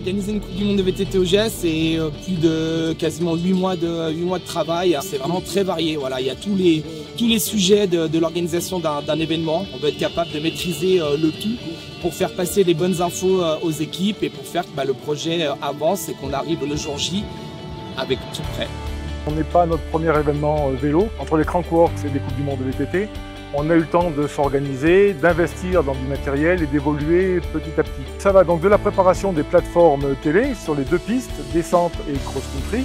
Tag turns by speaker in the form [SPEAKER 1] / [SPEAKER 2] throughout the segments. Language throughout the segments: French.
[SPEAKER 1] Organiser une Coupe du Monde de VTT au GES, c'est plus de quasiment 8 mois de travail. C'est vraiment très varié. Voilà, il y a tous les sujets de l'organisation d'un événement. On doit être capable de maîtriser le tout pour faire passer les bonnes infos aux équipes et pour faire que le projet avance et qu'on arrive le jour J avec tout prêt.
[SPEAKER 2] On n'est pas notre premier événement vélo. Entre les Crankworx et les Coupes du Monde de VTT, on a eu le temps de s'organiser, d'investir dans du matériel et d'évoluer petit à petit. Ça va donc de la préparation des plateformes télé sur les deux pistes, descente et cross-country,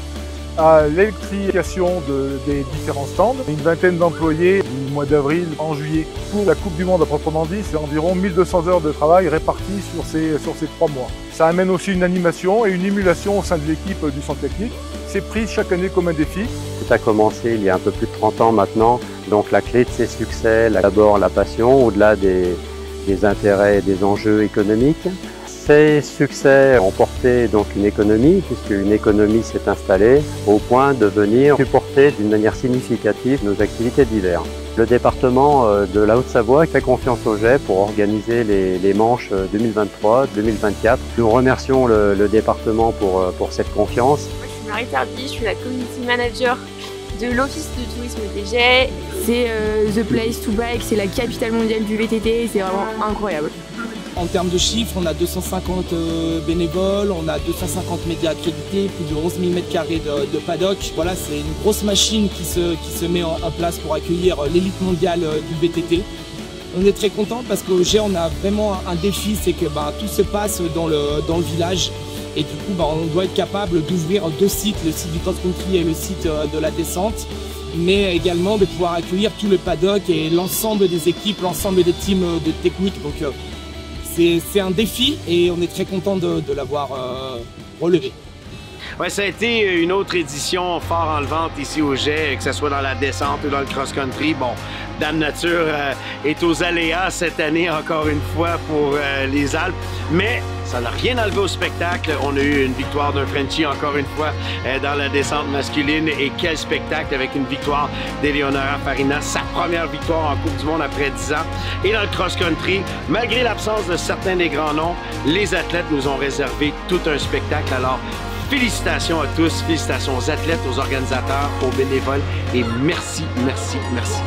[SPEAKER 2] à l'électrification des différents stands. Une vingtaine d'employés du mois d'avril en juillet. Pour la Coupe du Monde à proprement dit, c'est environ 1200 heures de travail réparties sur ces 3 mois. Ça amène aussi une animation et une émulation au sein de l'équipe du centre technique. C'est pris chaque année comme un défi.
[SPEAKER 3] Tout a commencé il y a un peu plus de 30 ans maintenant. Donc la clé de ces succès, d'abord la passion, au-delà des intérêts et des enjeux économiques. Ces succès ont porté donc une économie, puisqu'une économie s'est installée au point de venir supporter d'une manière significative nos activités d'hiver. Le département de la Haute-Savoie fait confiance au GES pour organiser les manches 2023-2024. Nous remercions le département pour cette confiance.
[SPEAKER 4] Moi, je suis Marie Tardy, je suis la Community Manager de l'Office de tourisme des GES. C'est The Place to Bike, c'est la capitale mondiale du VTT, c'est vraiment incroyable.
[SPEAKER 1] En termes de chiffres, on a 250 bénévoles, on a 250 médias accrédités, plus de 11 000 m² de paddock. Voilà, c'est une grosse machine qui se met en place pour accueillir l'élite mondiale du VTT. On est très content parce qu'au GES, on a vraiment un défi, c'est que tout se passe dans le village. Et du coup, on doit être capable d'ouvrir 2 sites, le site du cross-country et le site de la descente, mais également de pouvoir accueillir tout le paddock et l'ensemble des équipes, l'ensemble des teams de technique. Donc c'est un défi et on est très content de l'avoir relevé.
[SPEAKER 5] Ouais, ça a été une autre édition fort enlevante ici au GES, que ce soit dans la descente ou dans le cross-country. Bon, Dame Nature est aux aléas cette année, encore une fois, pour les Alpes, mais ça n'a rien enlevé au spectacle. On a eu une victoire d'un Frenchie, encore une fois, dans la descente masculine. Et quel spectacle avec une victoire d'Eleonora Farina, sa première victoire en Coupe du Monde après 10 ans. Et dans le cross-country, malgré l'absence de certains des grands noms, les athlètes nous ont réservé tout un spectacle. Alors, félicitations à tous, félicitations aux athlètes, aux organisateurs, aux bénévoles et merci, merci, merci.